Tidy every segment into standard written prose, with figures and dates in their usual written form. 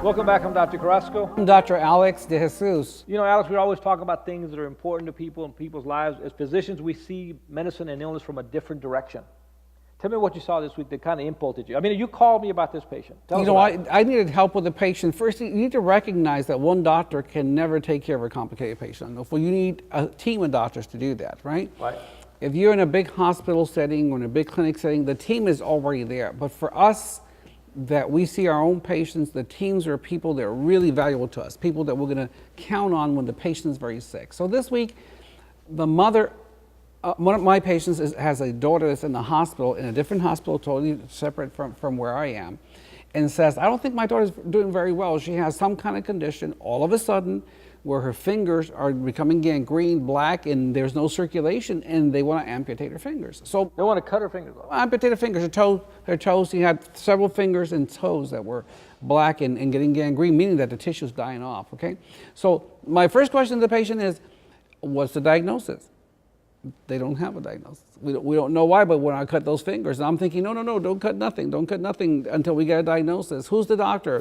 Welcome back. I'm Dr. Carrasco. I'm Dr. Alex De Jesus. You know, Alex, we always talk about things that are important to people and people's lives. As physicians, we see medicine and illness from a different direction. Tell me what you saw this week that kind of impulsed you. I mean, you called me about this patient. Tell us about it. I needed help with the patient. First, you need to recognize that one doctor can never take care of a complicated patient. Well, you need a team of doctors to do that, right? Right. If you're in a big hospital setting or in a big clinic setting, the team is already there. But for us, that we see our own patients, the teams are people that are really valuable to us, people that we're going to count on when the patient is very sick. So this week, the mother, one of my patients has a daughter that's in the hospital, in a different hospital, totally separate from where I am, and says, I don't think my daughter's doing very well. She has some kind of condition all of a sudden where her fingers are becoming gangrene, black, and there's no circulation, and they want to amputate her fingers. So They want to cut her fingers off. amputate her fingers, her toes. She had several fingers and toes that were black and getting gangrene, meaning that the tissue's dying off, okay? So my first question to the patient is, what's the diagnosis? They don't have a diagnosis. We don't know why, but when I cut those fingers, and I'm thinking, no, don't cut nothing until we get a diagnosis. Who's the doctor?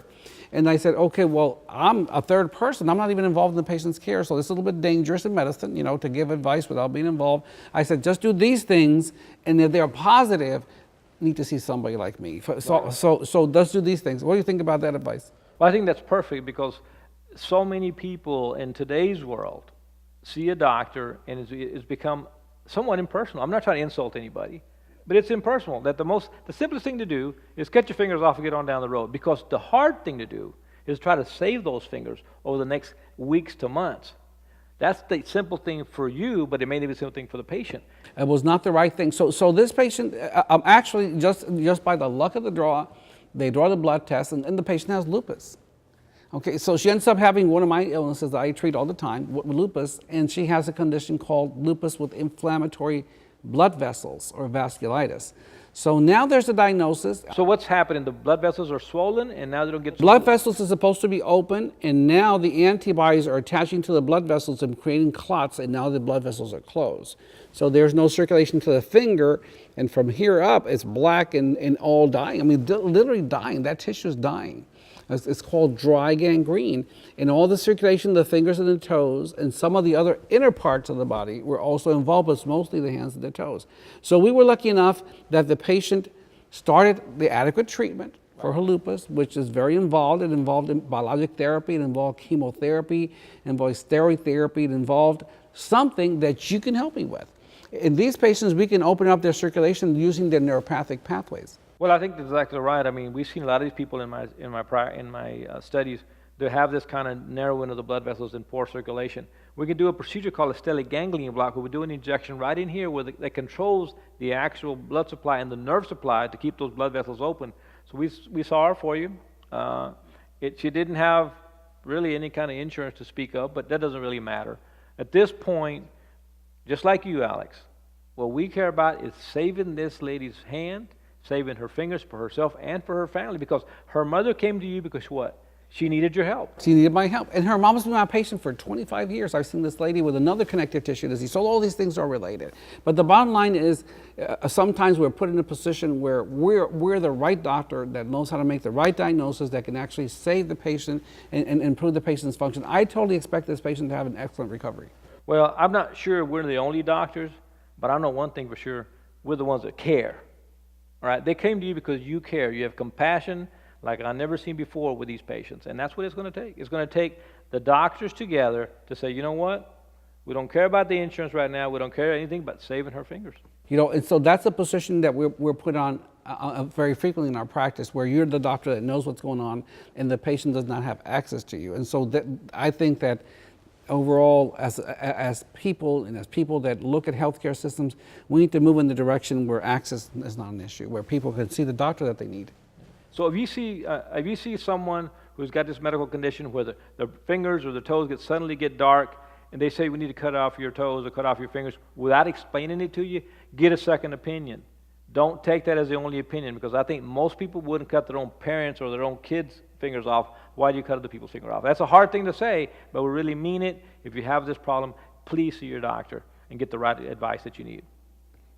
And I said, okay, well, I'm a third person. I'm not even involved in the patient's care, so this is a little bit dangerous in medicine, to give advice without being involved. I said, just do these things, and if they're positive, you need to see somebody like me. So let's do these things. What do you think about that advice? Well, I think that's perfect because so many people in today's world see a doctor and it's become somewhat impersonal. I'm not trying to insult anybody, but it's impersonal. That the simplest thing to do is cut your fingers off and get on down the road, because the hard thing to do is try to save those fingers over the next weeks to months. That's the simple thing for you, but it may not be the simple thing for the patient. It was not the right thing. So this patient, actually, just by the luck of the draw, they draw the blood test, and the patient has lupus. Okay, so she ends up having one of my illnesses that I treat all the time, lupus, and she has a condition called lupus with inflammatory blood vessels, or vasculitis. So now there's a diagnosis. So what's happening? The blood vessels are swollen, and now they don't get Blood vessels are supposed to be open, and now the antibodies are attaching to the blood vessels and creating clots, and now the blood vessels are closed. So there's no circulation to the finger, and from here up, it's black and all dying. I mean, literally dying. That tissue is dying. It's called dry gangrene. And all the circulation of the fingers and the toes and some of the other inner parts of the body were also involved, but it's mostly the hands and the toes. So we were lucky enough that the patient started the adequate treatment for her lupus, which is very involved. It involved biologic therapy, it involved chemotherapy, it involved steroid therapy, it involved something that you can help me with. In these patients, we can open up their circulation using their neuropathic pathways. Well, I think that's exactly right. I mean, we've seen a lot of these people in my studies that have this kind of narrowing of the blood vessels and poor circulation. We can do a procedure called a stellate ganglion block, where we do an injection right in here that controls the actual blood supply and the nerve supply to keep those blood vessels open. So we saw her for you. She didn't have really any kind of insurance to speak of, but that doesn't really matter. At this point, just like you, Alex, what we care about is saving this lady's hand, saving her fingers for herself and for her family, because her mother came to you because what? She needed your help. She needed my help. And her mom's been my patient for 25 years. I've seen this lady with another connective tissue disease. So all these things are related. But the bottom line is sometimes we're put in a position where we're the right doctor that knows how to make the right diagnosis that can actually save the patient and improve the patient's function. I totally expect this patient to have an excellent recovery. Well, I'm not sure we're the only doctors, but I know one thing for sure. We're the ones that care. All right, they came to you because you care. You have compassion like I've never seen before with these patients, and that's what it's going to take. It's going to take the doctors together to say, you know what? We don't care about the insurance right now. We don't care anything but saving her fingers. And so that's a position that we're put on very frequently in our practice, where you're the doctor that knows what's going on, and the patient does not have access to you. And so I think that overall, as people that look at healthcare systems, we need to move in the direction where access is not an issue, where people can see the doctor that they need. So if you see someone who's got this medical condition where the fingers or the toes suddenly get dark, and they say we need to cut off your toes or cut off your fingers without explaining it to you, get a second opinion. Don't take that as the only opinion, because I think most people wouldn't cut their own parents or their own kids' fingers off. Why do you cut other people's finger off? That's a hard thing to say, but we really mean it. If you have this problem, please see your doctor and get the right advice that you need.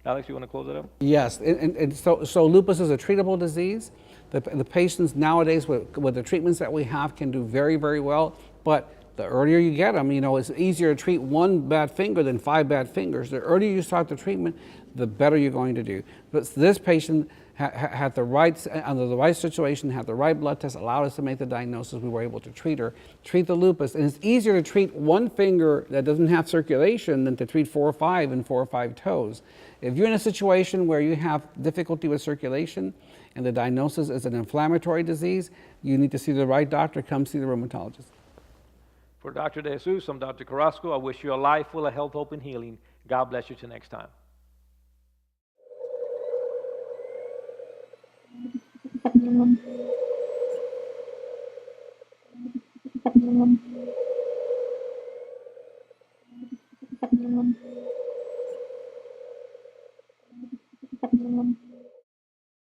Alex, you want to close it up? Yes, and so lupus is a treatable disease. The patients nowadays with the treatments that we have can do very, very well, but the earlier you get them, you know, it's easier to treat one bad finger than 5 bad fingers. The earlier you start the treatment, the better you're going to do. But this patient had the right, under the right situation, had the right blood test, allowed us to make the diagnosis. We were able to treat her, treat the lupus. And it's easier to treat one finger that doesn't have circulation than to treat 4 or 5 and 4 or 5 toes. If you're in a situation where you have difficulty with circulation and the diagnosis is an inflammatory disease, you need to see the right doctor. Come see the rheumatologist. For Dr. De Jesus, I'm Dr. Carrasco. I wish you a life full of health, hope, and healing. God bless you till next time.